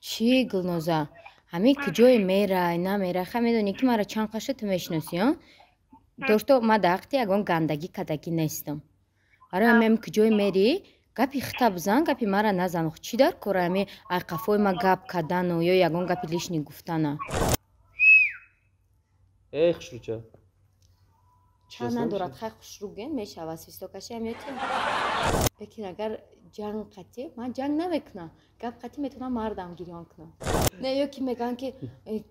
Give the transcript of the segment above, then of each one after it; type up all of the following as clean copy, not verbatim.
چی گلنوزا همه کجای میرای نمیرای خب میدونی که مرا چند قشه تو میشناسی ها داشتو ما دقتی اگون گندگی کدکی نیستم آره همه کجای میری گپی خطا بزن گپی مرا نزن چی در کاره همه قفای ما گپ کدن و یا یگون گپی لیشنی گفتنه ای خشروچه چه ندارد خیلی خوشروگن میشه و سویستوکشی هم یکی بکن اگر جنگ قطعی من جنگ نمیکنم گپ قطعی میتونم مردم گیریان کنم نه یکی میگن که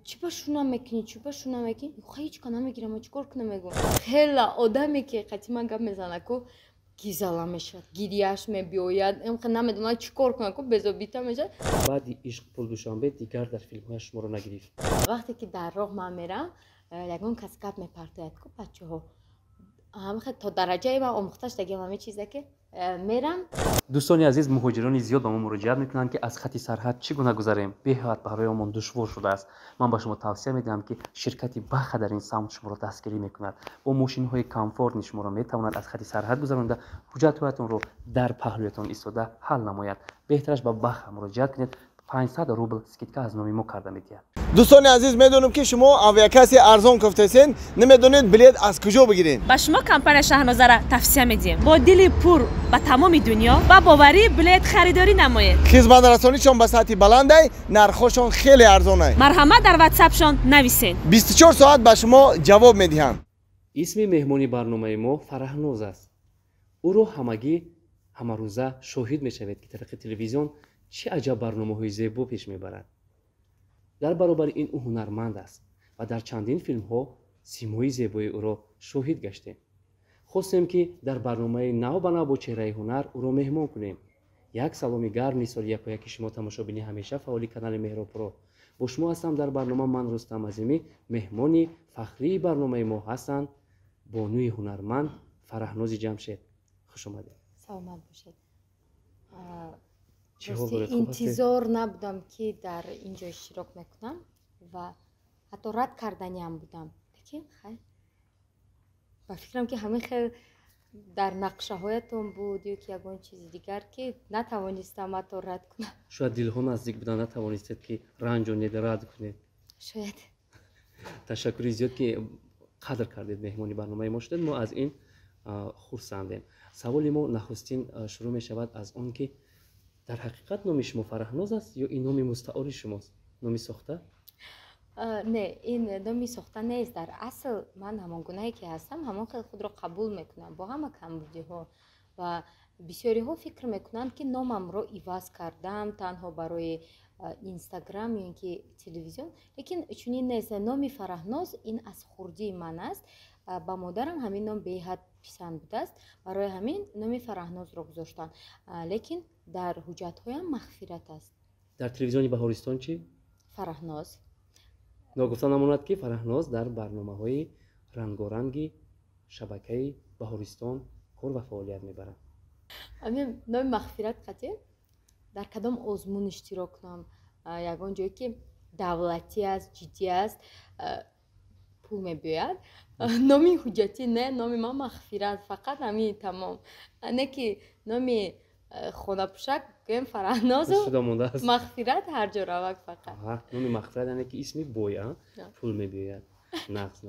چی با شونا میکنی چی با شونا میکنی خیلی هیچ کنم میگیرم و چیکار کنم میگم خیلی آدمی که قطعی من گپ میزنه که گیزالا میشد گیریاش میبیاید امخ نمیدونم چیکار کنم که بزو بیتا میشه بعدی عشق پول دوشنبه دیگر در فیلم های شما رو نگیرید وقتی که در راه من میرم یگان کس گپ میپرتاید که بچه ها همه تا درجه من آموختش دیگه همه چیزه که میرم دوستان عزیز مهاجران زیاد با ما مراجعت میکنند که از خط سرحد چگونه گذریم بهت برایمان دشوار شده است من با شما توصیه میدم که شرکتی بخ در این سمت شما را دستگیری میکند با ماشین های کامفورت شما را میتواند از خط سرحد گذرانده حجتهایتان رو در پهلویتان ایستاده حل نماید بهترش با بخ مراجعت کنید 500 روبل سکیتکا از نام ما کرده میتید دوستان عزیز میدونم که شما آویاکاسی ارزان گفتین نمیدونید بلیط از کجا بگیرین با شما کمپانی شهرنازه را توصیه میدیم با دلی پر به تمام دنیا با باوری بلیط خریداری نمایید خدمت رسانیشون به سطح بلنده نرخشون خیلی ارزانه مرحمت در واتساپشون نویسین 24 ساعت به شما جواب میدهند اسم مهمانی برنامه ما فرهناز است او رو همگی همه روزه شاهد میشوید که طریق تلویزیون چه عجب برنامه‌های زیبا پیش میبرد در برابر این او هنرمند است و در چندین فیلم ها سیمای زیبای او را شاهد گشتیم خواستیم که در برنامه نو به نو با چهره هنر او را مهمان کنیم یک سلامی گرم نیسال یک شما تماشابینی همیشه فعالی کانال مهراب رو با شما هستم در برنامه من رستم عظیمی مهمانی فخری برنامه ما هستند بانوی هنرمند فرهناز جمشید خوش آمدید سلامت باشید راستی انتظار نبودم که در اینجا اشتراک میکنم و حتی رد کردنی هم بودم بکن خیلی و فکرم که همه خیلی در نقشه هایتون بود یا که یکون چیز دیگر که نتوانستم حتی رد کنم شاید دلها نزدیک بودن نتوانستید که رنجانید رد کنید شاید تشکر زیاد که قدر کردید مهمانی برنامه ما شدید ما از این خرسندیم سوال ما نخستین شروع می شود از اون که در حقیقت نام شما فرهناز است یا این نام مستعار شماست نامی ساخته نه این نامی ساخته نیست در اصل من همان گونه‌ای که هستم همان خود را قبول میکنم با همه کمبودی ها و بسیاری ها فکر میکنند که نامم را عوض کردم تنها برای اینستاگرام یا اینکه تلویزیون لیکن چنین نیست نامی فرهناز این از خردی من است با مادرم همین نام بهت پسند بوده است برای همین نام فرهناز را گذاشتن لیکن در حجت هایم مغفرت است در تلویزیون بهارستان چی فرهناز نگفتن نموند که فرهناز در برنامه های رنگارنگی شبکه بهارستان کار و فعالیت میبرند همین نام مغفرت قطعی در کدام آزمون اشتراک کنم یگان جایی که دولتی است جدی است پول میباید نامی حجتی نه نامی من مغفرت فقط همین تمام نه که نامی خونه پوشک گویم فرهناز و مغفرت هر جا روک فقط نامی مغفرت یعنی که اسمی بویا پول میباید نقص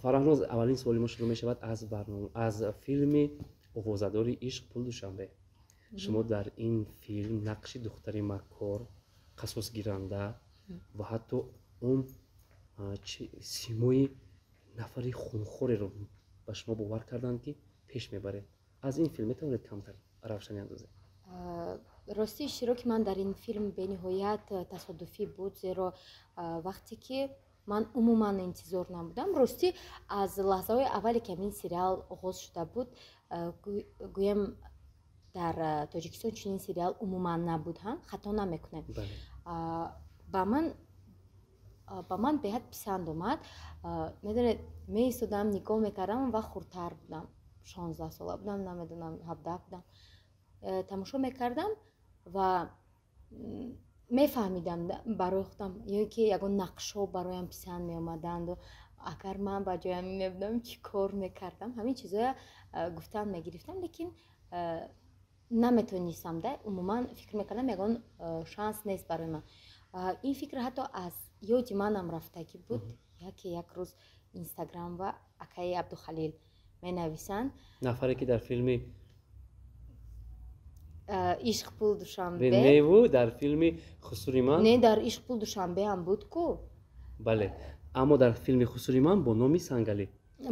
فرهناز اولین سوالی ما شروع میشود از برنامه از فیلم آوازه‌دار عشق پول دوشنبه شما در این فیلم نقش دختری مکار قصاص گیرنده و حتی اون سیمای نفری خونخوری رو به شما باور کردن که پیش میبره از این فیلم میتونید کمتر روشنی اندازه راستی اشتراک من در این فیلم به نهایت تصادفی بود زیرا وقتی که من عموما انتظار نبودم راستی از لحظه های اولی که این سریال آغاز شده بود گویم در تاجیکستان چنین سریال عموما نبود هم خطا نمیکنه با من بهت پسند اومد میدونید می ایستادم نگاه میکردم و خردتر بودم 16 ساله بودم نمیدونم 17 بودم تماشا میکردم و میفهمیدم برای خودم یا که یگان نقشا برایم پسند میامدند و اگر من با جایم میبودم چی کار میکردم همین چیزا گفتن میگرفتم لیکن نمیتونستم ده عموما فکر میکردم یگان شانس نیست برای من ин фикр ҳатто аз ёди манам рафтагӣ буд. як рӯз инстаграм ва акаи Абдухалил менависанд нафаре ки дар филми ишқ пул душанбе неву дар филми Хусуриман не дар ишқ пул душанбеам буд ку. бале аммо дар филми Хусуриман бо номи Сангалӣ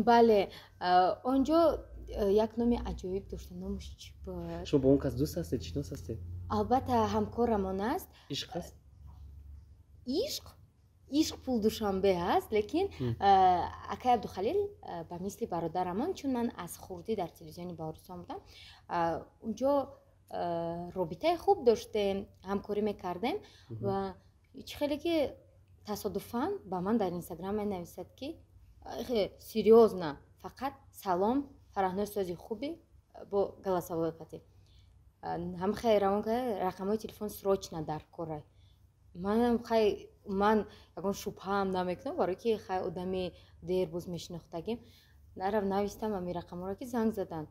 бале онҷо як номи аҷоиб дошта. Номаш чӣ буд? шумо бо он кас дӯст ҳастед, шинос ҳастед? албатта ҳамкорамон аст. ишқ аст? ишқ пул душанбе аст, лекин акай Абдухалил ба мисли бародарамон, чун ман аз хурдӣ дар телевизиони Баҳористон будам, унҷо робитаи хуб доштем, ҳамкорӣ мекардем ва чӣ хеле ки тасодуфан ба ман дар инстаграм менависад ки серьёзно, фақат салом, фараҳнои сози хуби бо голосовой қатӣ. ҳам хай равон рақамҳои телефон срочно дар корай. ман ягон шубҳаам намекунам, барои ки хай одами дер боз мешинохтагим. нарав навистам ами рақамҳоро ки занг задан.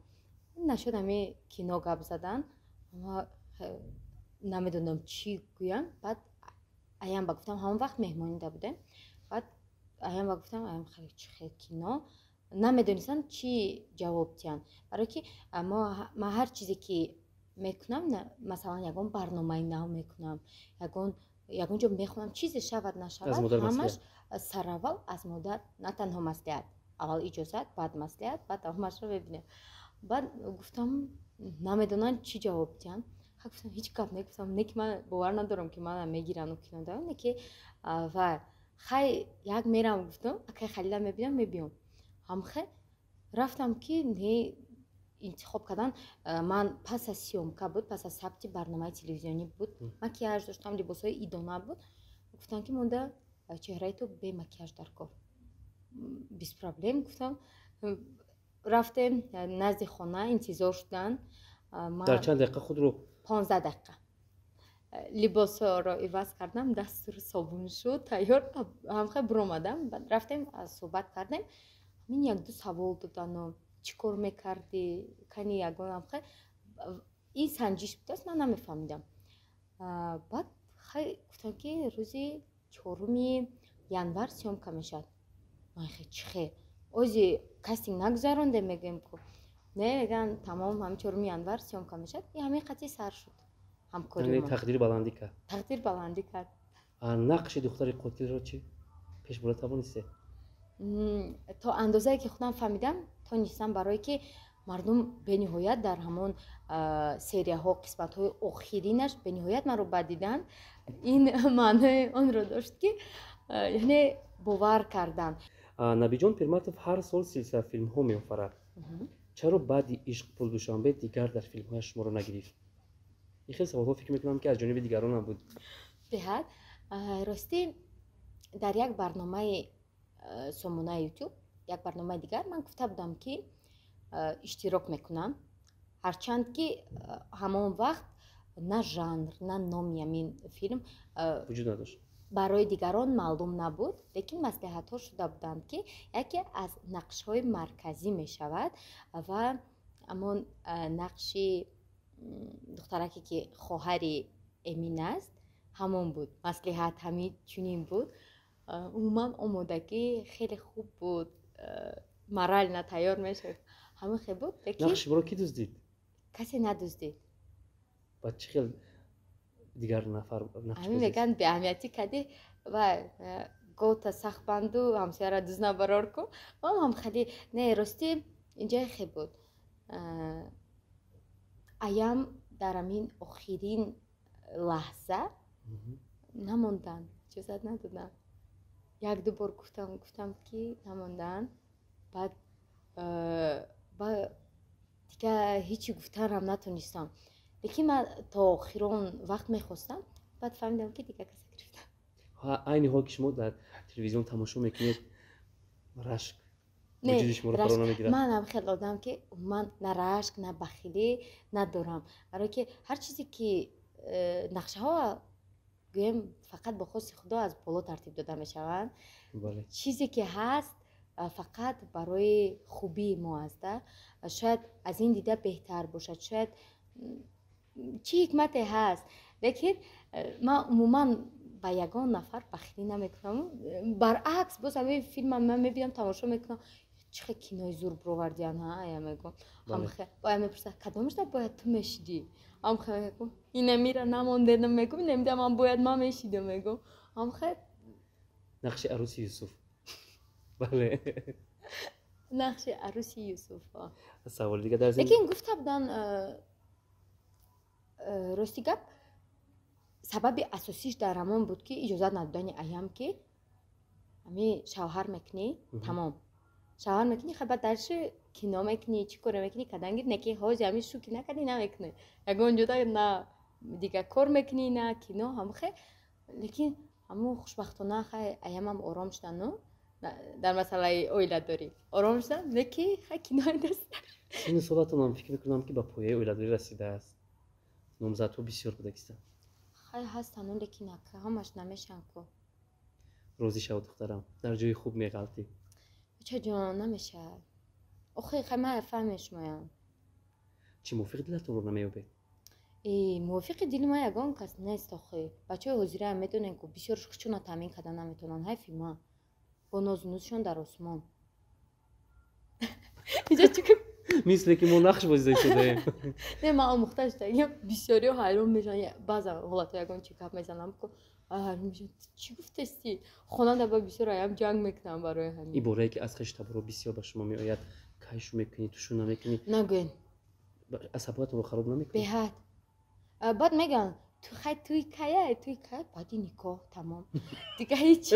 Нашуд ами кино гап задан. Намедонам чӣ гӯям. Баъд аям ба гуфтам, ҳамон вақт меҳмонида будем. Баъд аям ба гуфтам, аям хеле чӣ хел кино. Намедонистам чӣ ҷавоб диҳанд. Барои ки ман ҳар чизе ки мекунам, масалан ягон барномаи нав мекунам, ягон ҷо мехонам, чизе шавад нашавад, ҳамаш сараввал аз модар, на танҳо маслиҳат, аввал иҷозат, баъд маслиҳат, баъд ҳамашро мебинем. Баъд гуфтам намедонанд чӣ ҷавоб диҳанд. Гуфтам ҳеҷ гап негуфтам, не ки ман бовар надорам ки манам мегиранд кинода, не ки ва хай як мерам, гуфтам акай Халила мебинам, мебиём. ҳамхе рафтам ки не интихоб кардан. Ман пас аз сиёмка буд, пас аз сабти барномаи телевизионӣ буд, макияж доштам, либосҳои идона буд. Гуфтам ки монда чеҳраи ту бе макияж дар кор. Без проблем, гуфтам. Рафтем назди хона, интизор шудан. дар чанд дақиқа худро 15 дақиқа либосҳоро иваз кардам, дастур собун шуд, тайёр. ҳамхе буромадам, баъд рафтем суҳбат кардем. мин як-ду савол додану чӣ кор мекардӣ, кани ягон ҳамхе ин санҷиш будааст, ман намефаҳмидам. баъд хай гуфтам ки рӯзи 4 январ сиёмка мешавад. ман хе чӣ хел ози кастинг нагузаронде, мегӯем ку не, мегӯям тамом ҳами 4 январ сиёмка мешавад. ҳамин қатъи сар шуд ҳамкоримон. тақдир баландӣ кард. тақдир баландӣ кард. нақши духтари қотилро чӣ пеш бура тавонистед? то андозае ки худам фаҳмидам, тонистам, барое ки мардум бениҳоят дар ҳамон серияҳо, қисматҳои охиринаш бениҳоят маро бадидан. ин маънои онро дошт ки яъне бовар кардан. Набиҷон Пирматов ҳар сол силсила филмҳо меофарад. чаро баъди ишқ пул душанбе дигар дар филмҳояш шуморо нагирифт? ин хеле саволҳо фикр мекунам ки аз ҷониби дигаронам буд. беҳад ростӣ дар як барномаи сомонаи YouTube, як барномаи дигар ман гуфта будам ки иштирок мекунам, ҳарчанд ки ҳамон вақт на жанр, на номи ҳамин филм вуҷуд надошт, барои дигарон маълум набуд, лекин маслиҳатҳо шуда буданд ки яке аз нақшҳои марказӣ мешавад ва ҳамон нақши духтараке ки хоҳари Эмин аст, ҳамон буд. Маслиҳат ҳамин чунин буд. умуман омодагӣ хеле хуб буд, морально тайёр мешуд, ҳамин хел буд, лекин нақши боро ки дуздид? касе надуздид. ба чӣ хел дигар нафар нақш ҳамин мегӯянд беаҳамиятӣ кардӣ ва гота сахтбанду ҳамсояро дуз набарор кун. ман ҳам хеле не, ростӣ инҷои хел буд. аям дар ҳамин охирин лаҳза намонданд, иҷозат надоданд. як-ду бор гуфтам ки намонданд. баъд дига ҳечи гуфтанам натонистам, лекин ман то охирон вақт мехостам, баъд фаҳмидам ки дига касе гирифтам. айни ҳол ки шумо дар телевизион тамошо мекунед, рашк вуҷуди шуморо фаро намегирад? ман ҳам хел одам ки ман на рашк, на бахилӣ надорам, барое ки ҳар чизе ки нақшаҳо гӯем фақат бо хоси худо аз боло тартиб дода мешаванд. чизе ки ҳаст фақат барои хубии мо аста. шояд аз ин дида беҳтар бошад, шояд чӣ ҳикмате ҳаст, лекин ман умуман ба ягон нафар бахилӣ намекунам. Баръакс боз ҳамин филма ман мебинам тамошо мекунам. Чихе кинои зур бировардиан ҳа мегум. Ҳамхе боя мепурса кадомашда бояд ту мешиди? Ҳамхе мегум ина мира намонде мегум немдиам ман бояд ман мешидам мегум. Ҳамхе нақши арӯси Юсуф. Бале. нақши арӯси Юсуф. Саволи дига дар зин. Лекин гуфта будан рости гап сабаби асосиш дар ҳамон буд ки иҷозат надодани аям ки ҳами шавҳар мекунӣ тамом. Шавҳар мекунӣ хабар дарши кино мекунӣ чӣ кор мекунӣ каданги неки ҳоҷи ҳами шуки накардӣ намекунӣ. Ягон ҷуда на дига кор мекунӣ на кино ҳамхе. Лекин ҳамо хушбахтона хай аямам ором шудану дар масъалаи оиладорӣ ором шудан леки хай кинои даст. Сини солатонам фикр мекунам ки ба пояи оиладорӣ расидааст. номзадҳо бисёр будакиста. хай ҳастану лекин ака ҳамаш намешан ку. розӣ шав духтарам дар ҷои хуб меғалтӣ. бача ҷон намешад. охи хай ман фаҳмешмоям. чӣ мувофиқи дилатонро намеёбед? мувофиқи дили ман ягон кас нест охи. бачаҳои ҳозираам медонем ку бисёр хушчуна таъмин кардан наметавонанд. ҳайфи ман бо нозу нӯзшон дар осмон. мисле ки мо нақш бозида шудаем. не ман омӯхта шудагим бисёриҳо ҳайрон мешаванд. баъзан ҳолатҳо ягон чӣ гап мезанам ку ҳайрон мешаванд чӣ гуфтасти хонанда ба бисёр аям ҷанг мекунам барои ҳамин иборае ки аз хештаборо бисёр ба шумо меояд кайшу мекунӣ тушу намекунӣ нагӯен асабоятонро хароб намекунӣ. беҳад баъд мегӯян туи кая баъди никоҳ тамом дига ҳеҷ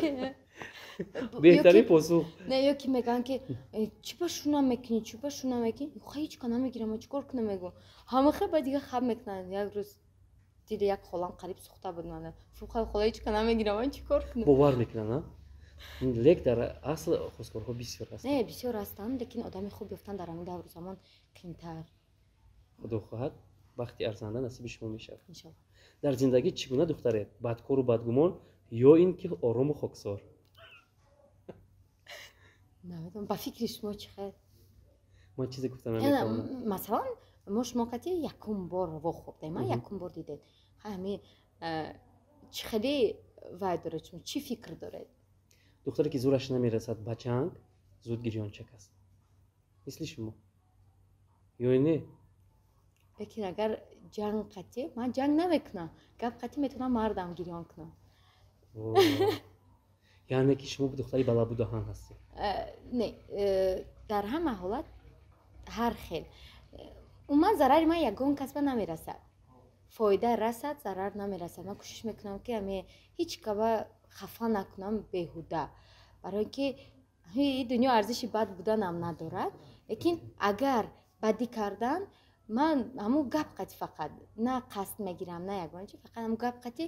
беҳтарин посух. не ё ки мегӯянд ки чӣ ба шуна мекунӣ чӣ ба шуна мекунӣ ҳеҷ ка намегирам чӣ кор кунам мегӯям ҳамахе ба дига хаб мекунанд. як рӯз дили як холам қариб сӯхта буд ман фуха хола ҳеҷ ка намегирам чӣ кор кунам. бовар мекунанд лек дар асл хускорҳо бисёр ҳастанд. не бисёр ҳастанд лекин одами хуб ёфтан дар ҳамин давру замон қимтар. худо хоҳад вақти арзанда насиби шумо мешавад. иншалло. дар зиндагӣ чӣ гуна духтаред бадкору бадгумон ё ин ки орому хоксор? намедонам ба фикри шумо чӣ хел? ман чизе гуфта наметавонам. масалан мо шумо кати якум бор вохӯрдем якум бор дидед ҳами чӣ хеле вай доред шумо чӣ фикр доред? духтаре ки зӯраш намерасад ба ҷанг зуд гирёнчак аст мисли шумо ё ин не? лекин агар ҷанг қатӣ ман ҷанг намекунам гап қатӣ метавонам мардам гирён кунам. яъне ки шумо духтари балабудаҳан ҳастед. не дар ҳама ҳолат ҳар хел умуман зарари ман ягон касба намерасад фоида расад зарар намерасад. ман кӯшиш мекунам ки ҳаме ҳеҷ каба хафа накунам беҳуда барои ки ин дунё арзиши бад буданам надорад. лекин агар бадӣ кардан ман ҳамун гап қатӣ фақат на қасд мегирам на ягон чи фақат ҳамун гап қатӣ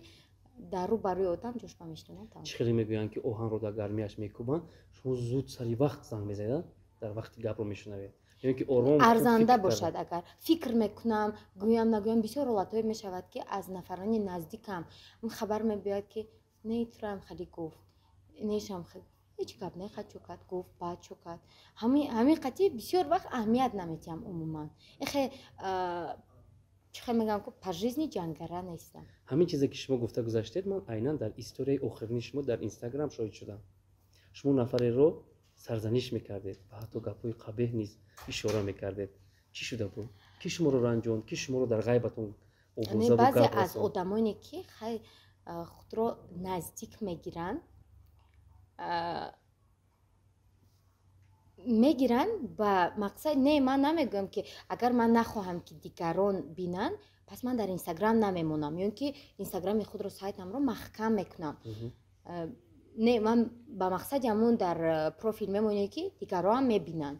дар рӯ ба рӯи одам ҷошба мешунам. чӣ хеле мегӯянд ки оҳанро дар гармиаш мекӯбанд шумо зуд сари вақт занг мезанед дар вақти гапро мешунавед ё ки ором арзанда бошад. агар фикр мекунам гӯям нагӯям бисёр ҳолатҳое мешавад ки аз нафарони наздикам хабар мебиёяд ки не итурам хеле гуфт нешам ҳеҷ гап нехад чӯкад гуфт баъд чӯкад ҳамин қатӣ бисёр вақт аҳамият наметиҳам умуман ихе чихе мегӯям ки по жизни ҷангара нестам. ҳамин чизе ки шумо гуфта гузаштед ман айнан дар историяи охирини шумо дар инстаграм шоҳид шудам. шумо нафареро сарзаниш мекардед ва ҳатто гапҳои қабеҳ низ ишора мекардед. чӣ шуда буд ки шуморо ранҷонд ки шуморо дар ғайбатон овоза буд? баъзе аз одамоне ки хай худро наздик мегиранд ба мақсад не ман намегӯям ки агар ман нахоҳам ки дигарон бинанд пас ман дар инстаграм намемонам ё ки инстаграми худро сайтамро маҳкам мекунам. не ман ба мақсади ҳамун дар профил мемонем ки дигаронам мебинанд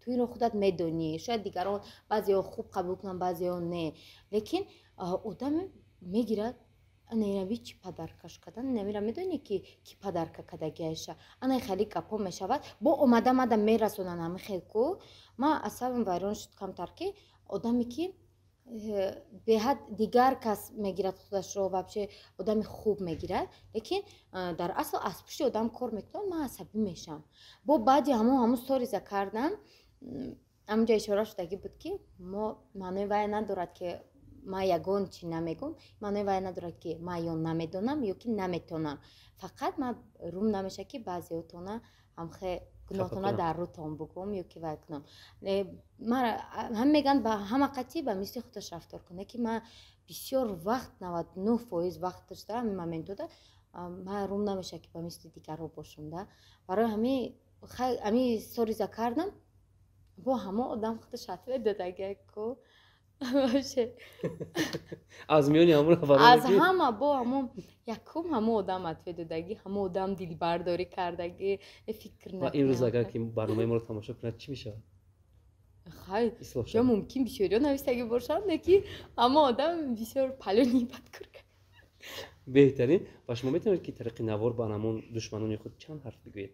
ту инро худат медонӣ шояд дигарон баъзеҳо хуб қабул кунанд баъзеҳо не лекин одам мегирад нерави чӣ падаркаш кардан намира медонӣ ки падарка кадагиаша ана хеле гапҳо мешавад бо омада мерасонанд ҳами хел ку ман асабам вайрон шуд камтар ки одаме ки беҳад дигар кас мегирад худашро вообще одами хуб мегирад лекин дар асл аз пушти одам кор мекунад ман асабӣ мешавам бо баъди ҳамун сториза кардан ҳаминҷо ишора шудагӣ буд ки мо маънои вай надорад ки ма ягон чӣ намегум маънои вай надорад ки ман ё намедонам ё ки наметонам. Фақат ман рум намеша ки баъзеотона ҳамхе гуноҳтона дар рӯтон бугум ё ки вай кунам. Ҳам меган ба ҳама қатъи ба мисли худаш рафтор кунад ки ман бисёр вақт 99% вақт дошта ҳамин моментода ман рум намеша ки ба мисли дигарҳо бошам да. Барои ҳамин сториза кардам бо ҳама одам худаш атве додагико аз миёни ҳамон аз ҳама бо ҳамон якум ҳама одам атве додагӣ ҳама одам дилбардорӣ кардагӣ фикр ва имрӯз агар ки барномаи моро тамошо кунад чӣ мешавад? хайр ё мумкин бисёриё навистагӣ бошанд леки ҳама одам бисёр палёни бадкор кард. беҳтарин ва шумо метавонед ки тариқи навор ба ҳамон душманони худ чанд ҳарф бигӯед?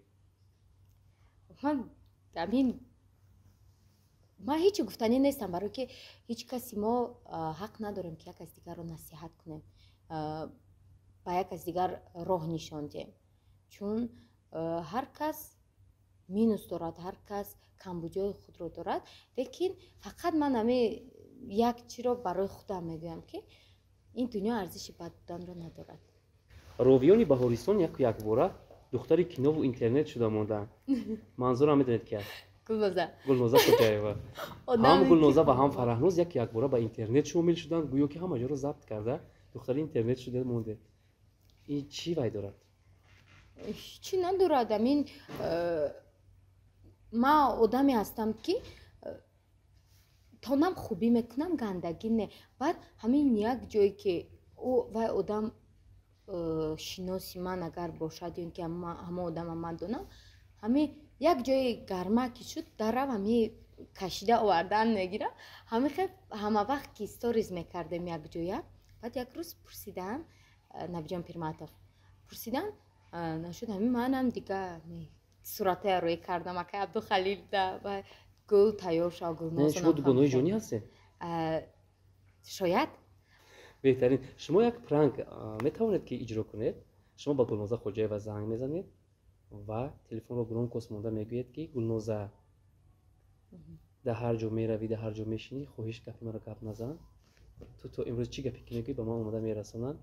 ман ҳечи гуфтанӣ нестам, барое ки ҳеҷ каси мо ҳақ надорем ки як аз дигарро насиҳат кунем, ба як аз дигар роҳ нишон диҳем, чун ҳар кас минус дорад, ҳар кас камбудиҳои худро дорад. Лекин фақат ман як чиро барои худам мегӯям ки ин дунё арзиши бад буданро надорад. ровиёни баҳористон якбора духтари кинову интернет шуда монданд. манзурам медонед ки аст? гулноза хоҷаева. ҳам гулноза ва ҳам фараҳнуз якбора ба интернет шомил шуданд, гӯё ки ҳама ҷоро забт карда духтари интернет шуда монде. ин чӣ вай дорад? ҳичӣ надорад. ман одаме ҳастам ки тонам хубӣ мекунам, гандагӣ не. баъд ҳамин як ҷое ки вай одам шиноси ман агар бошад ё ки ҳама одама ман донам, ҳамин як ҷои гармаки шуд дарав ҳамин кашида овардан мегирам. ҳама вақт ки сториз мекардем як ҷоя, баъд як рӯз пурсидан Набиҷон Пирматов пурсидан нашуд ҳамин манам дига суратая рӯй кардам акай Абдухалил да ва гул тайёр шав гулноза. шумо дугонаҳои ҷонӣ ҳастед? шояд. беҳтарин шумо як пранк метавонед ки иҷро кунед. шумо ба Гулноза Хоҷаева занг мезанед ва телефонро громкост монда мегӯед ки Гулноза дар ҳар ҷо меравӣ, дар ҳар ҷо мешинӣ, хоҳиш гапи маро гап назан. то имрӯз чӣ гапе ки мегӯӣ ба ман омада мерасонанд.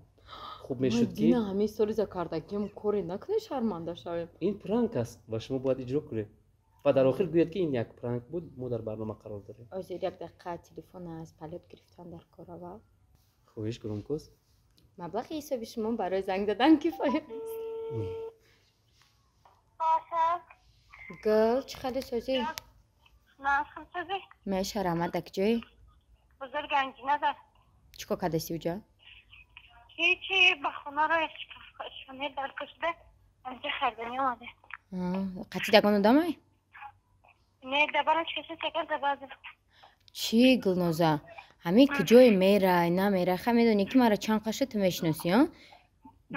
хуб мешуд ки ҳамин сториза кардагиам коре накунед шарманда шавем. ин пранк аст ва шумо бояд иҷро кунед ва дар охир гӯед ки ин як пранк буд, мо дар барнома қарор дорем. озир як дақиқа телефон аз палёт гирифтан дар корава. хоҳиш громкост. маблағи ҳисоби шумо барои занг задан кифоя аст. гул чӣ хали созӣ? мешарамад акҷои бузургангинадар чӣ ко кадаси уҷа? ҳичи ба хонаро шонед дар кушда анҷа хардани омаде. қатӣ дагон одамай? не дабарам чикаси секар дабази. чӣ Гулноза? ҳамин куҷое мерай намерай ха медонӣ ки маро чанд қаша ту мешиносӣ а?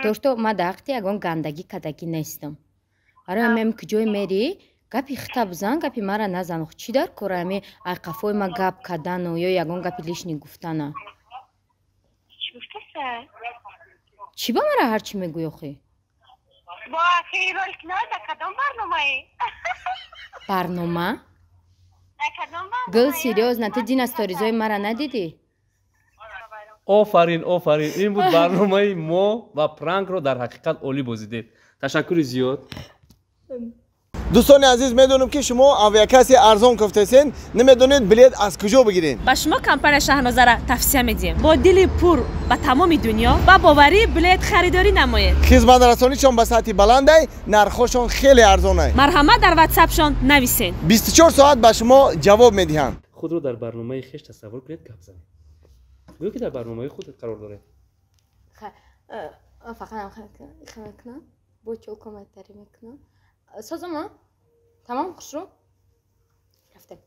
дошто ма дақти ягон гандагӣ кадагӣ нестам. барои ҳамин куҷое мери гапи хита бизан, гапи мара назан. чӣ дар кора ҳамин айқафои ма гап кадану ё ягон гапи лишни гуфтана? чӣ гуфтаsan? чӣ ба мара ҳарчӣ мегӯӣ охӣ? бо ахири роликинои да кадом барномае? барнома? да кадом барномае? гул серьёзна ту дина сторизои мара надидӣ? офарин офарин ин буд барномаи мо ва пранкро дар ҳақиқат олӣ бозидед. ташаккури зиёд. дӯстони азиз, медонем ки шумо авиакасси арзон гуфтесен, намедонед билет аз куҷо бигирен. ба шумо компания Шаҳнозара тавсия медиҳем бо дили пур ба тамоми дунё ба боварӣ билет харидорӣ намоед. хизматрасонишон ба сатҳи баландай, нархҳошон хеле арзонай. марҳамат дар ватсапшон нависед. 24 соат ба шумо ҷавоб медиҳанд. худро дар барномаи хеш тасаввур кунед, гап занед. гӯё ки дар барномаи худ қарор доред. фақат мекунам бо чолкоматари мекунам. созама тамом хушрӯ рафтем.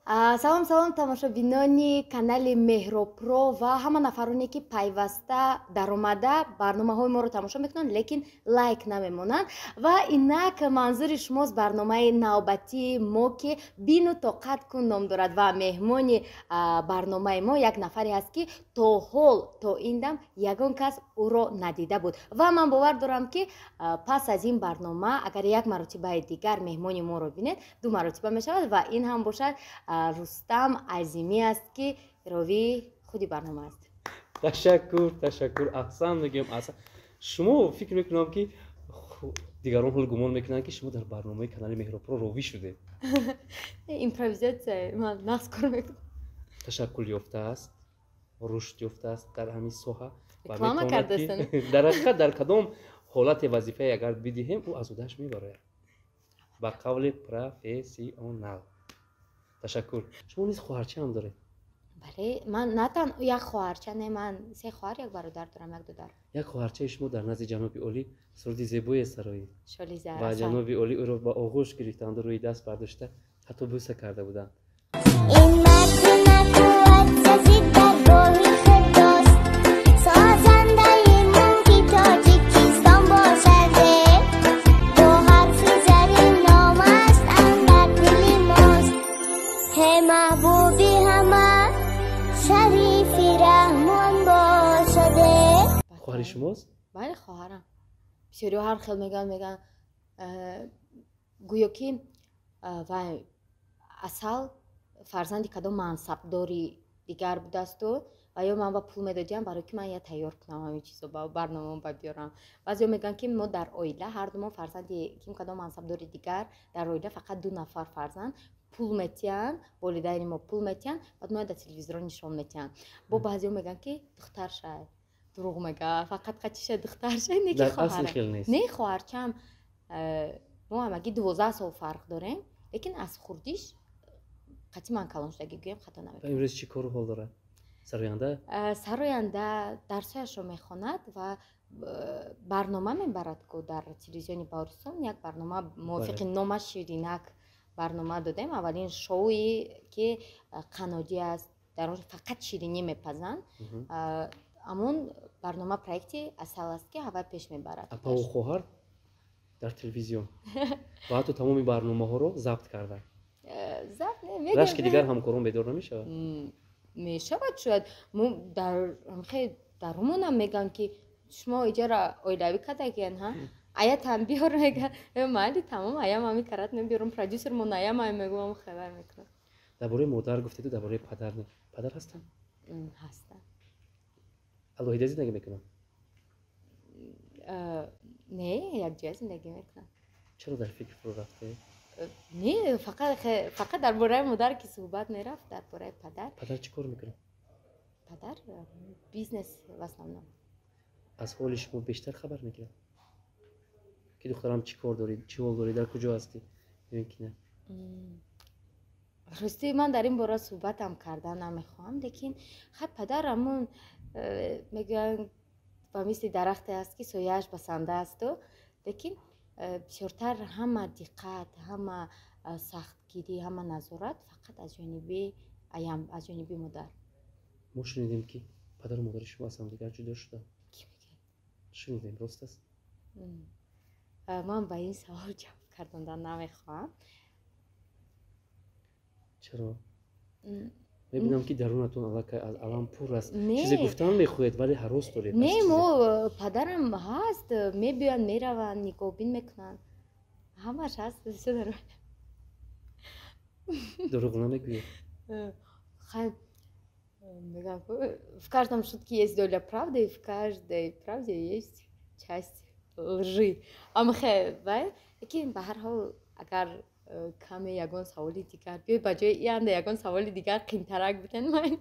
салом тамошобинони канали Меҳробро ва ҳама нафароне ки пайваста даромада барномаҳои моро тамошо мекунанд, лекин лайк намемонанд. ва инак манзури шумост барномаи навбатии мо ки бину тоқат кун ном дорад ва меҳмони барномаи мо як нафаре ҳаст ки то ҳол то ин дам ягон кас ӯро надида буд ва ман бовар дорам ки пас аз ин барнома агар як маротибаи дигар меҳмони моро бинед, ду маротиба мешавад ва ин ҳам бошад Рустам Азимӣ аст ки рови худи барнома аст. ташаккур, аҳсан мегӯям, аҳсан. Шумо фикр мекунам ки дигарон ҳол гумон мекунанд ки шумо дар барномаи канали Меҳробро ровӣ шудед. Импровизатсия ман нағз кор мекунам. Ташаккул ёфтааст, рушд ёфтааст дар ҳамин соҳа ва реклама метавонад кардастан. ки дар ҳақиқат дар кадом ҳолати вазифае агар бидиҳем ӯ аз удаш мебарояд ба қавли профессионал. Ташаккур. Шумо низ хоҳарчаам доред? бале ман на танҳо як хоҳарча не, ман се хоҳар як бародар дорам, як дудар. як хоҳарчаи шумо дар назди ҷаноби олӣ суруди зебоие сароӣ шолиза ва ҷаноби олӣ ӯро ба оғӯш гирифтанду рӯи даст бардошта ҳатто бӯса карда буданд. این مرد نبود سزید در تاریخ داست سازنده موندی تاجیکستان باشده با حرف زرین نام است اندر دل ماست هی محبوبی همه شریفی رحمان باشده хоҳари шумост? бале хоҳарам. бисёриҳо ҳар хел мегӯянд гӯё ки вай асал фарзанди кадом мансабдори дигар будасту ва ё ман ба пул медодиям барои ки ман я тайёр кунам ҳамин чизо ба барномаам ба биёрам. баъзеҳо мегӯянд ки мо дар оила ҳардумон фарзанди ким кадом мансабдори дигар дар оила фақат 2 нафар фарзанд пул метиҳанд, волидайни мо пул метиҳанд, баъд мо дар телевизора нишон метиҳанд. бо баъзеҳо мегӯянд ки духтар шай дурӯғ мегӯяд, фақат қачиша духтар шай, не ки дар хоҳар. асли хел нест. не хоҳарчаам мо ҳамагӣ 12 сол фарқ дорем, лекин аз хурдиш қати ман калоншудагӣ гӯям хато ва намекунам. имрӯз чӣ кору ҳол дорад? Сароянда? сароянда дарсҳояшро мехонад ва барнома мебарад ку дар телевизиони Баҳористон як барнома мувофиқи номаш Ширинак барнома додем. аввалин шоуи ки қанодӣ аст, дар он фақат ширинӣ мепазанд. амон барнома проекти асал аст ки ҳавай пеш мебарад. Апа ва хоҳар дар телевизион ва ҳатто тамоми барномаҳоро забт карда. забт не рашки дигар ҳамкорон бедор намешавад? мешавад. шояд дар умонам мегӯянд ки шумо иҷора оилавӣ кардагиен ҳа аятам биёр мегӯяд майли тамом аям ҳамин карат мебиёрам продюсермон аям мегӯям хабар мекунам. дар бораи модар гуфтеду дар бораи падар не. Падар ҳастанд? ҳастанд. алоҳида зиндагӣ мекунанд? не якҷоя зиндагӣ мекунам. чаро дар фикр фурӯ рафте? не фақат дар бораи модар ки суҳбат мерафт. дар бораи падар чӣ кор мекунад? падар бизнес в основном. аз ҳоли шумо бештар хабар мегирад ки духтарам чӣ кор дорӣ, чӣ ҳол дорӣ, дар куҷо ҳастӣ? мебин ки не. ростӣ ман дар ин бора суҳбатам кардан намехоҳам, лекин хай падар ҳамон мегӯянд ба мисли дарахте аст ки сояаш басанда асту, лекин бисёртар ҳама диққат, ҳама сахтгирӣ, ҳама назорат фақат аз ҷониби аям, аз ҷониби модар. мо шунидем ки падару модари шумо аз ҳамдигар ҷудо шуданд. Ки мегӯяд? шунидем, рост аст? ман ба ин савол ҷавоб кардандан намехоҳам. чаро? мебинам ки дарунатон аллакай аз алам пур аст. Не. чизе гуфтан мехоҳед вале ҳарос доред. не мо падарам ҳаст, мебиёянд мераванд никоҳбин мекунанд, ҳамаш ҳаст. дурӯғ намегӯед? хай мегӯям в каждом шутке есть доля правды, в каждой правде есть часть лжи. амхе вай лекин ба ҳар ҳол агар каме ягон саволи дигар биёй ба ҷои янда ягон саволи дигар қимтарак битен ман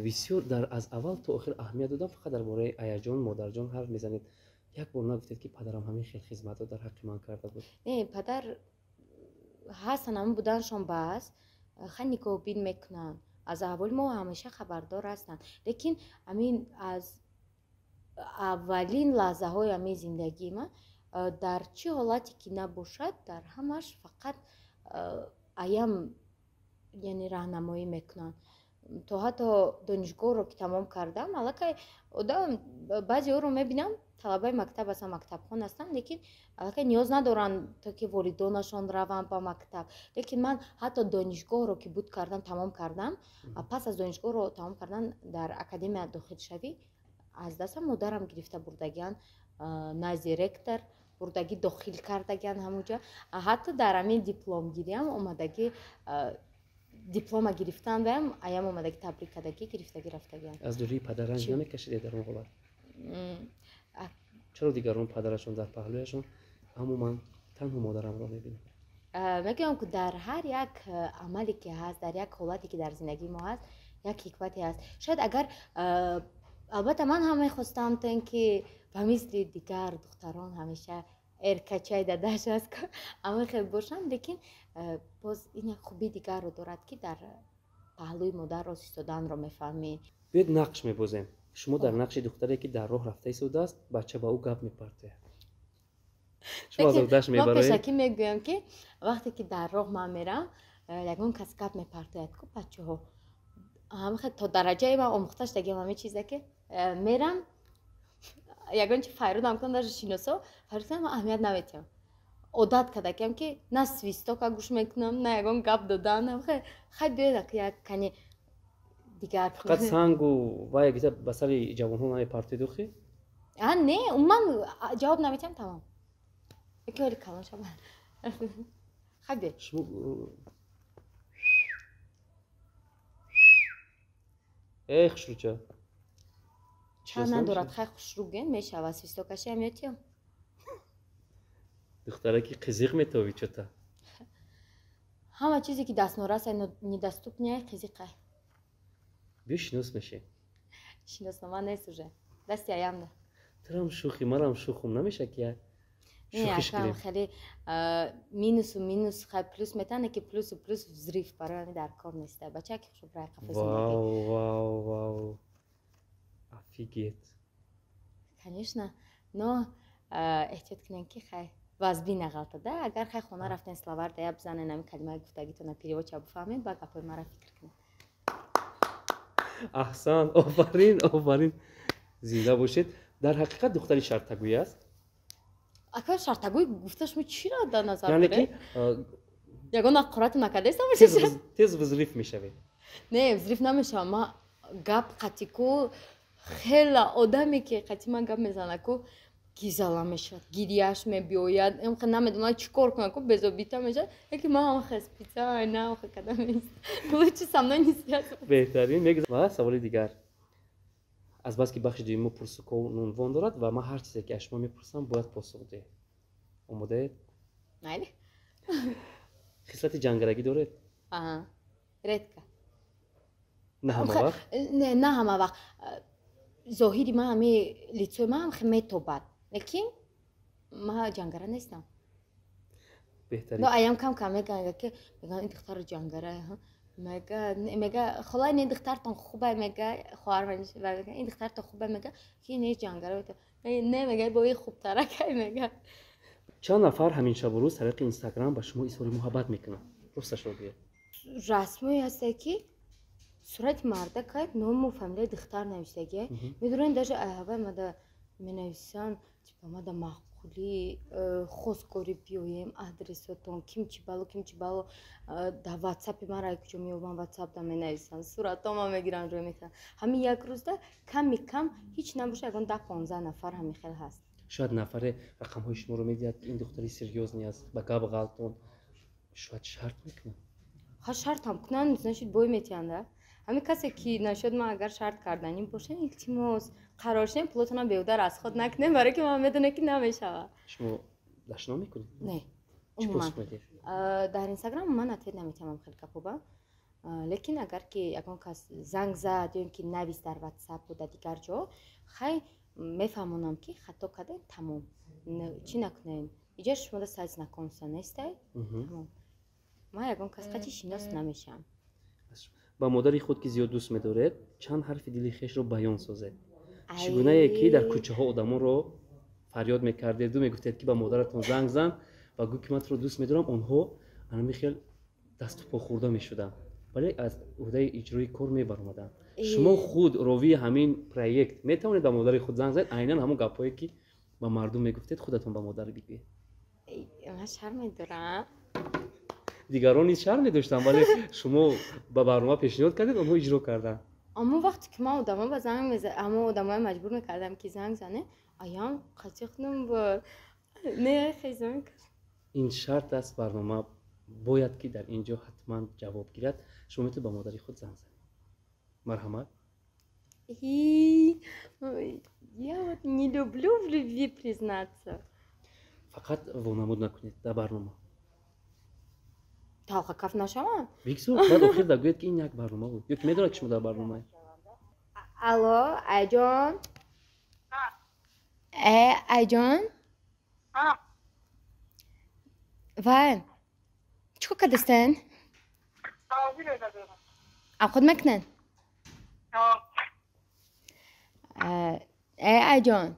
бисёр дар аз аввал то охир аҳамият додам. фақат дар бораи аяҷон модарҷон ҳарф мезанед. як бор нагуфтед ки падарам ҳамин хел хизматро дар ҳаққи ман карда буд? не падар ҳастан, ҳамин буданашон баъз хай никоҳбин мекунанд, аз аҳволи мо ҳамеша хабардор ҳастанд, лекин амин аз аввалин лаҳзаҳои ҳамин зиндагии ман дар чӣ ҳолате ки набошад дар ҳамаш фақат аям яъне раҳнамоӣ мекунанд. то ҳатто донишгоҳро ки тамом кардам, аллакай одам баъзеҳоро мебинам талабаи мактаб ҳастанд, мактабхон ҳастанд, лекин аллакай ниёз надоранд то ки волидонашон раванд ба мактаб. лекин ман ҳатто донишгоҳро ки буд кардам, тамом кардам, пас аз донишгоҳро тамом кардан дар академия дохилшавӣ аз дастам модарам гирифта бурдагиянд назди ректор, бурдагӣ дохил кардагиянд ҳамуҷа. ҳатто дар ҳамин дипломгириам омадагӣ диплома гирифтан ваям аям омадаги табрикадагӣ гирифтагӣ рафтагиам. аз дуруи падар ранҷ намекашиде дар он ҳолат? чаро дигарон падарашон дар паҳлӯяшон, аммо ман танҳо модарамро мебинам? мегӯям ки дар ҳар як амале ки ҳаст, дар як ҳолате ки дар зиндагии мо ҳаст, як ҳикмате ҳаст. шояд агар албатта ман ҳам мехостам тен ки ба мисли дигар духтарон ҳамеша эркачай дадаш аст ама хел бошам, лекин боз ин як хубии дигарро дорад ки дар паҳлӯи модар рост истоданро мефаҳмӣ. биёед нақш мебозем. шумо дар нақши духтаре ки дар роҳ рафта истодааст, бача ба ӯ гап мепартояд. шумо аз одаш мо мебароед? пешакӣ мегӯям ки вақте ки дар роҳ ман мерам, ягон кас гап мепартояд ку бачаҳо ҳамахел то дараҷае ман омӯхта шудагиам ҳамин чиза ки мерам ягон чи файрудам кунам даже шиносо файрудам ман аҳамият наметиҳам. одат кардагиам ки на свистока гӯш мекунам, на ягон гап додан. хай биёед як кани дигар фақат сангу ва ягита ба сари ҷавонҳо намепартоед охи? не умуман ҷавоб наметиҳам, тамом. яке оли калон шава. хай биёед. шумо хушрӯча ча надорад, хай хушрӯген мешавад свистокаши ҳамиётиё. духтара ки қизиқ метови чота? ҳама чизе ки дастнораст недоступняй қизиқай. биё шинос мешем. шиноснама нест уже. дасти аямда. турам шӯхӣ, манам шӯхум, намеша ки шӯхиш акам гирем. хеле минусу минус хай плюс метане ки плюсу плюс взрив барои ҳамин дар кор неста. бача ки хушобрай қафе зиндагӣ. вау афигет. конечно, но эҳтиёт кунем ки хай вазби нағалтада. агар хай хона рафтен словар дая бизанен ҳамин калимаи гуфтагитона переводча буфаҳмед ба гапои мара фикр кунед. аҳсан, офарин. зинда бошед. дар ҳақиқат духтари шартагӯй аст? акар шартагӯй гуфта шумо чиро дар назар яъне ки доред? ягон аққорату накардастам тез взрив мешавед? не взрив намешавам. ман гап қатику хела одаме ки қати ман гап мезана ку гизала мешавад, гирияш мебиёяд, намедонам чӣ кор кунам ку безобита мешавад. яки ман охе специально на охе кадамист лучше со мной не связываться. беҳтарин. ва саволи дигар. азбаски бахши дуюмо пурсукову унвон дорад ва ман ҳар чизе ки аз шумо мепурсам бояд посух диҳед. омодаед? майли. хислати ҷангарагӣ доред? редка. на ҳама вақт? не на ҳама вақт. зоҳири ман ҳами лицои ман ҳам метобад, лекин ман ҷангара нестам. беҳтарин. но аям кам мегӯянд ки мегӯянд ин духтар ҷангара мега холай не духтартон хубай мега хоҳарваниш ин духтартон хубай мега ки не ҷангара не мега бо ин хубтаракай мега. чанд нафар ҳамин шабу рӯз тариқи инстаграм ба шумо изҳори муҳаббат мекунанд? росташро гӯед. расмое ҳасте ки сурати мардакай ному фамилияи духтар навиштагиай. медонед даже айҳавай мада менависанд типа мада мақбулӣ хостгорӣ биёем адресотон ким чи бало дар ватсапи мара куҷо меёбам ватсапда менависанд суратома мегиранд рӯй метаванд. ҳамин як рӯзда ками кам ҳеҷ набоша ягон 10-15 нафар ҳамин хел ҳаст. шояд нафаре рақамҳои шуморо медиҳад ки ин духтари серьёзни аст ба гап ғалтон шояд шарт мекунад. шарт ҳам кунанд значит бой метиҳанда. ҳамин касе ки нашуд ман агар шарт карданӣ боша илтимос қарор шудем пулотона беҳуда расход накунем барои ки ман медонам ки намешавад. шумо дашно мекунед? не чӣ посух медиҳед? дар инстаграм ман ответ наметиҳамам хеле гапоба. лекин агар ки ягон кас занг зад ё ин ки навист дар ватсап буда дигар ҷо хай мефаҳмонам ки хато кардем тамом чӣ накунем иҷа шумо да сайз наконса нестай тамом. ман ягон кас қачи шинос намешавам. ба модари худ ки зиёд дӯст медоред чанд ҳарфи дили хешро баён созед. чӣ гунае ки дар кӯчаҳо одамонро фарёд мекардеду мегуфтед ки ба модаратон занг зан ва гӯ ки ман туро дӯст медорам, онҳо анамихел дасту по хӯрда мешуданд вале аз ӯҳдаи иҷрои кор мебаромаданд. шумо худ ровии ҳамин проект метавонед ба модари худ занг занед айнан ҳамон гапҳое ки ба мардум мегуфтед худатон ба модар бигӯед. ман шарм медорам. дигарон низ шарм медоштанд вале шумо ба барнома пешниҳод кардед онҳо иҷро карданд. аммо вақте ки ман одамо ба занг аммо одамоя маҷбур мекардам ки занг зане аям қати худам ба не хизон. ин шарт аст барнома бояд ки дар ин ҷо ҳатман ҷавоб гирад. Шумо метавонед ба модари худ занг занед. Марҳамат. Я вот не люблю в любви признаться. Фақат вонамуд накунед дар барнома. Талха каф нашавам. Бигзор баъд охир дагӯед ки ин як барнома буд. Ё ки медонад ки шумо дар барномае. Алло, Айҷон? Айҷон? Вай. Чӣ кор кардастен? Авход мекунен? Айҷон.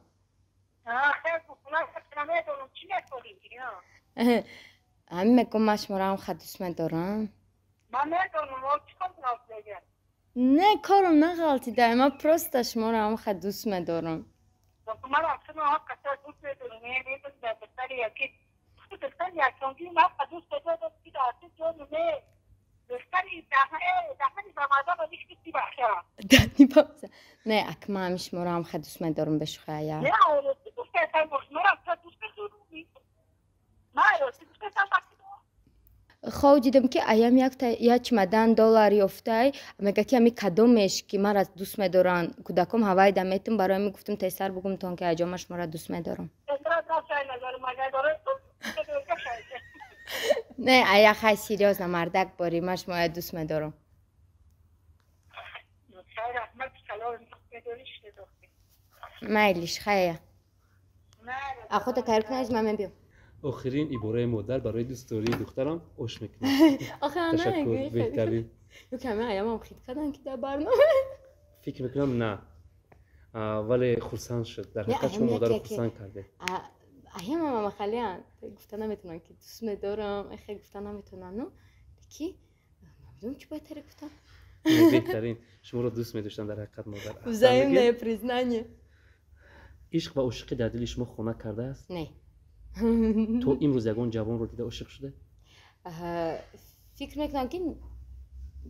ҳамин мекун ман шуморо ҳам хад дӯст медорам. Не корам нағалтидай, ман просто шуморо ҳам хад дӯст медорам. Не ак ман ҳамин шуморо ҳам хад дӯст медорам бешухая. хоб дидам ки аям як чемодан доллар ёфтай, мега ки ами кадомеш ки маро дӯст медоран кӯдаком ҳавайда метум, барои ми гуфтам тесар бугумтон ки аҷо ман шуморо дӯст медорам. Не ая хай серьёзно мардак бори, ман шуморо дӯст медорам. майлиш хая. ахота тайёр кунайз ман мебиём. охирин ибораи модар барои дӯстдории духтарам ош мекунад. آخه ташаккур نه беҳтарин. یو کمی ایام خرید کردن که در برنامه фикр мекунам на. вале хурсанд шуд. дар ҳақиқат шумо модарро хурсанд кардед. ایام هم خیلی گفتن نمیتونن که دوست میدارم خیلی گفتن نمیتونن نو کی نمیدونم چی باید تره گفتم беҳтарин шуморо дӯст медоштанд дар ҳақиқат модар. взаимное признание. ишқ ва ошиқӣ дар дили шумо хона кардааст? не то имрӯз ягон ҷавонро дида ошиқ шуде? فکر میکنم که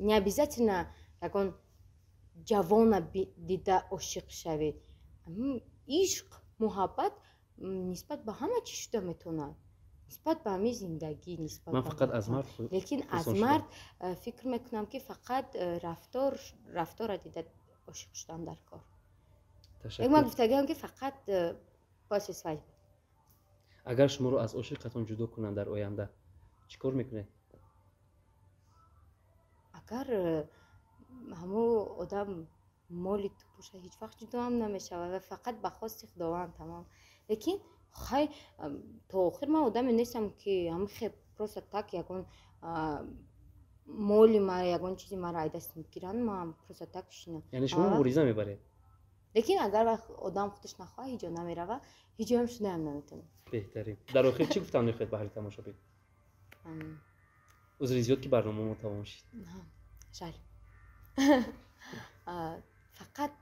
не обязательно ягон ҷавона дида ошиқ шавед. ишқ муҳаббат нисбат ба ҳама чӣ шуда метавонад, нисбат ба ҳамаи зиндагӣ, нисбат ман фақат аз мард лекин аз мард фикр мекунам ки фақат рафтора дида ошиқ шудан дар кор. ман гуфтагиам ки фақат боси свадьба. агар шуморо аз ошиқатон ҷудо кунанд дар оянда чӣ кор мекунед? агар ҳамо одам моли ту боша ҳеҷ вақт ҷудо ҳам намешавад ва фақат ба хости худованд тамом. лекин хай то охир ман одаме нестам ки ҳамихе просто так ягон моли мара ягон чизи мара айдаст мегиранд ман просто так шинам. яъне шумо мубориза мебаред? лекин агар одам худаш нахоҳад ҳеҷ ҷо намерава ҳеҷ ҷоям шудаам наметавонам. беҳтарин. дар охир чӣ гуфтан мехоҳед ба аҳли тамошобин? узри зиёд ки барномамо тамом шид. жал фақат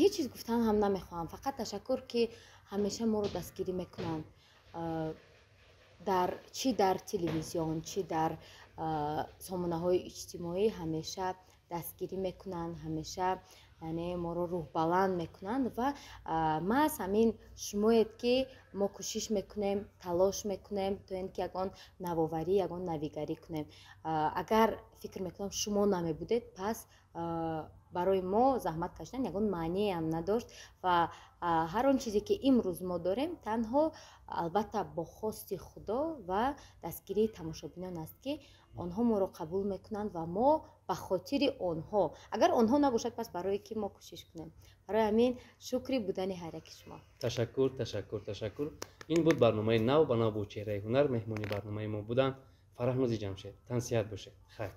ҳеҷ чиз гуфтан ҳам намехоҳам. фақат ташаккур ки ҳамеша моро дастгирӣ мекунанд, чӣ дар телевизион чӣ дар сомонаҳои иҷтимоӣ ҳамеша дастгирӣ мекунанд, ҳамеша яъне моро рӯҳбаланд мекунанд ва маҳз ҳамин шумоед ки мо кӯшиш мекунем, талош мекунем то ин ки ягон навоварӣ, ягон навигарӣ кунем. агар фикр мекунам шумо намебудед, пас барои мо заҳмат кашидан ягон маъние ҳам надошт ва ҳар он чизе ки имрӯз мо дорем танҳо албатта бо хости худо ва дастгирии тамошобинон аст ки онҳо моро қабул мекунанд ва мо ба хотири онҳо, агар онҳо набошад пас барое ки мо кӯшиш кунем. барои ҳамин шукри будани ҳайраки шумо. ташаккур. ин буд барномаи нав ба нав бо чеҳраи ҳунар. меҳмони барномаи мо буданд фараҳнози ҷамшед. тансиҳат бошед. хайр.